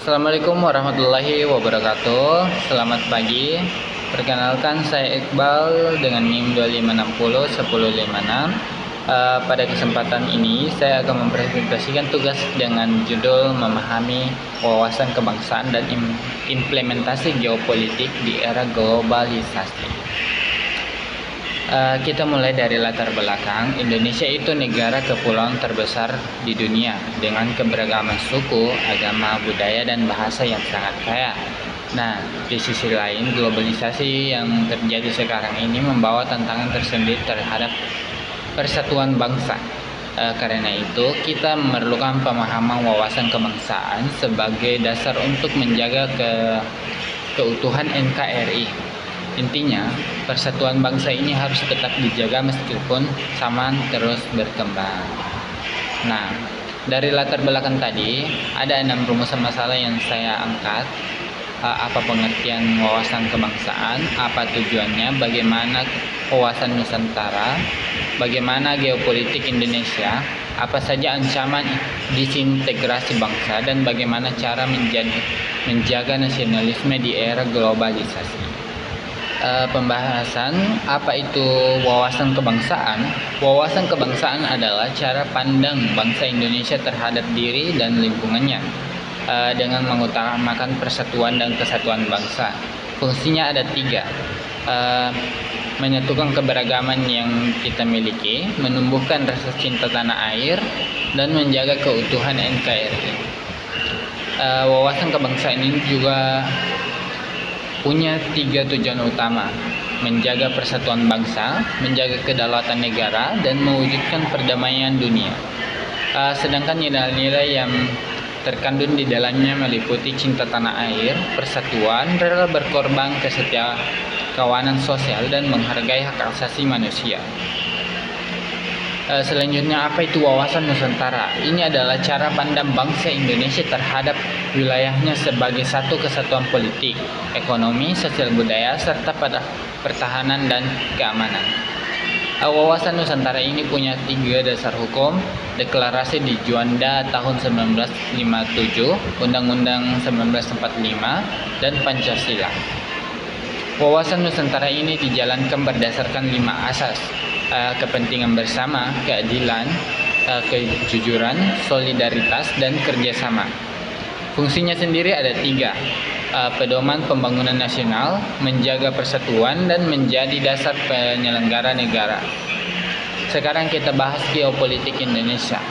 Assalamualaikum warahmatullahi wabarakatuh. Selamat pagi. Perkenalkan, saya Iqbal dengan NIM 25601056. Pada kesempatan ini saya akan mempresentasikan tugas dengan judul memahami wawasan kebangsaan dan implementasi geopolitik di era globalisasi. Kita mulai dari latar belakang. Indonesia itu negara kepulauan terbesar di dunia dengan keberagaman suku, agama, budaya, dan bahasa yang sangat kaya. Nah, di sisi lain, globalisasi yang terjadi sekarang ini membawa tantangan tersendiri terhadap persatuan bangsa. Karena itu, kita memerlukan pemahaman wawasan kebangsaan sebagai dasar untuk menjaga keutuhan NKRI. Intinya, persatuan bangsa ini harus tetap dijaga meskipun zaman terus berkembang. Nah, dari latar belakang tadi, ada 6 rumusan masalah yang saya angkat. Apa pengertian wawasan kebangsaan, apa tujuannya, bagaimana wawasan Nusantara, bagaimana geopolitik Indonesia, apa saja ancaman disintegrasi bangsa, dan bagaimana cara menjaga nasionalisme di era globalisasi. Pembahasan apa itu wawasan kebangsaan. Wawasan kebangsaan adalah cara pandang bangsa Indonesia terhadap diri dan lingkungannya dengan mengutamakan persatuan dan kesatuan bangsa. Fungsinya ada 3: menyatukan keberagaman yang kita miliki, menumbuhkan rasa cinta tanah air, dan menjaga keutuhan NKRI. Wawasan kebangsaan ini juga punya 3 tujuan utama: menjaga persatuan bangsa, menjaga kedaulatan negara, dan mewujudkan perdamaian dunia. Sedangkan nilai-nilai yang terkandung di dalamnya meliputi cinta tanah air, persatuan, rela berkorban, kawanan sosial, dan menghargai hak asasi manusia. Selanjutnya, apa itu wawasan Nusantara? Ini adalah cara pandang bangsa Indonesia terhadap wilayahnya sebagai satu kesatuan politik, ekonomi, sosial budaya, serta pada pertahanan dan keamanan. Wawasan Nusantara ini punya 3 dasar hukum: Deklarasi di Juanda tahun 1957, Undang-Undang 1945, dan Pancasila. Wawasan Nusantara ini dijalankan berdasarkan 5 asas: kepentingan bersama, keadilan, kejujuran, solidaritas, dan kerjasama. Fungsinya sendiri ada 3: pedoman pembangunan nasional, menjaga persatuan, dan menjadi dasar penyelenggara negara. Sekarang kita bahas geopolitik Indonesia.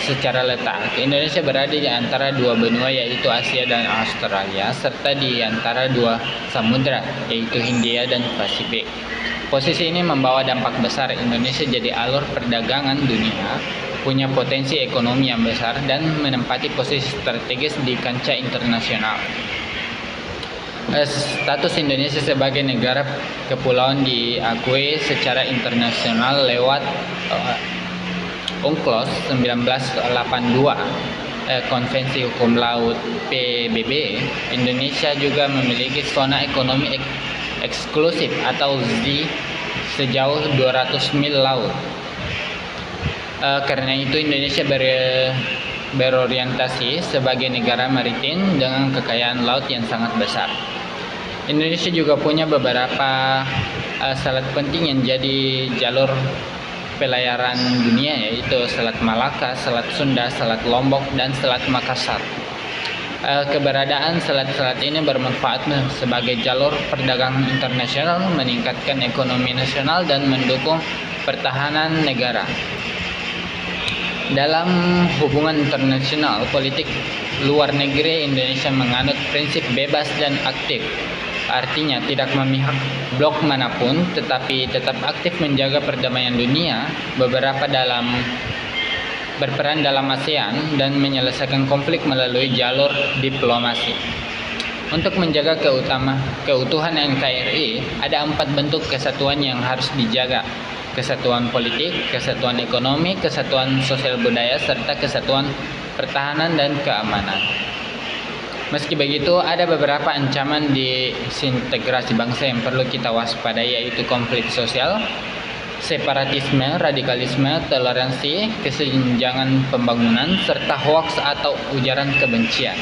Secara letak, Indonesia berada di antara 2 benua, yaitu Asia dan Australia, serta di antara 2 samudra, yaitu Hindia dan Pasifik. Posisi ini membawa dampak besar. Indonesia jadi alur perdagangan dunia, punya potensi ekonomi yang besar, dan menempati posisi strategis di kancah internasional. Status Indonesia sebagai negara kepulauan diakui secara internasional lewat UNCLOS 1982, Konvensi Hukum Laut PBB. Indonesia juga memiliki zona ekonomi eksklusif atau ZEE sejauh 200 mil laut. Karena itu Indonesia berorientasi sebagai negara maritim dengan kekayaan laut yang sangat besar. Indonesia juga punya beberapa selat penting yang jadi jalur pelayaran dunia, yaitu Selat Malaka, Selat Sunda, Selat Lombok, dan Selat Makassar. Keberadaan selat-selat ini bermanfaat sebagai jalur perdagangan internasional, meningkatkan ekonomi nasional, dan mendukung pertahanan negara. Dalam hubungan internasional, politik luar negeri Indonesia menganut prinsip bebas dan aktif. Artinya tidak memihak blok manapun, tetapi tetap aktif menjaga perdamaian dunia. Berperan dalam ASEAN dan menyelesaikan konflik melalui jalur diplomasi. Untuk menjaga keutuhan NKRI, ada 4 bentuk kesatuan yang harus dijaga: kesatuan politik, kesatuan ekonomi, kesatuan sosial budaya, serta kesatuan pertahanan dan keamanan. Meski begitu, ada beberapa ancaman disintegrasi bangsa yang perlu kita waspadai, yaitu konflik sosial, separatisme, radikalisme, toleransi, kesenjangan pembangunan, serta hoaks atau ujaran kebencian.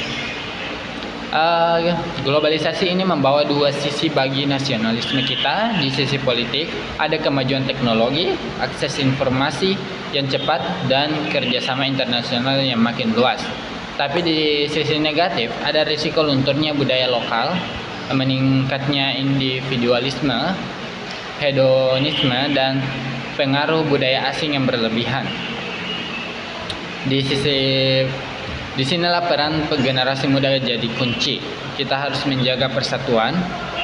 Globalisasi ini membawa dua sisi bagi nasionalisme kita. Di sisi politik, ada kemajuan teknologi, akses informasi yang cepat, dan kerjasama internasional yang makin luas. Tapi di sisi negatif, ada risiko lunturnya budaya lokal, meningkatnya individualisme, hedonisme, dan pengaruh budaya asing yang berlebihan. Di sinilah peran generasi muda jadi kunci. Kita harus menjaga persatuan,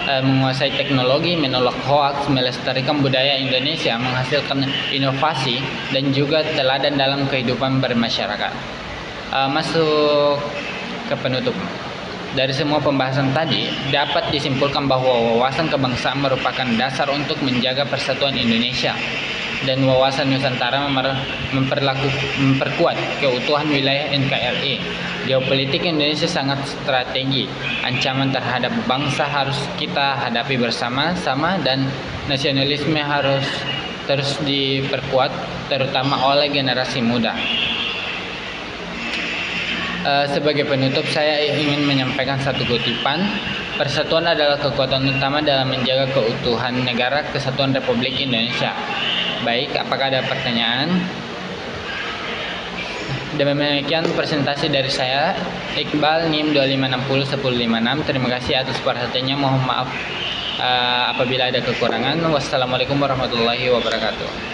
menguasai teknologi, menolak hoaks, melestarikan budaya Indonesia, menghasilkan inovasi, dan juga teladan dalam kehidupan bermasyarakat. Masuk ke penutup. Dari semua pembahasan tadi, dapat disimpulkan bahwa wawasan kebangsaan merupakan dasar untuk menjaga persatuan Indonesia, dan wawasan Nusantara memperkuat keutuhan wilayah NKRI. Geopolitik Indonesia sangat strategi. Ancaman terhadap bangsa harus kita hadapi bersama-sama, dan nasionalisme harus terus diperkuat, terutama oleh generasi muda. Sebagai penutup, saya ingin menyampaikan satu kutipan. Persatuan adalah kekuatan utama dalam menjaga keutuhan negara kesatuan Republik Indonesia. Baik, apakah ada pertanyaan? Demikian presentasi dari saya, Iqbal, NIM 25601056. Terima kasih atas perhatiannya. Mohon maaf apabila ada kekurangan. Wassalamualaikum warahmatullahi wabarakatuh.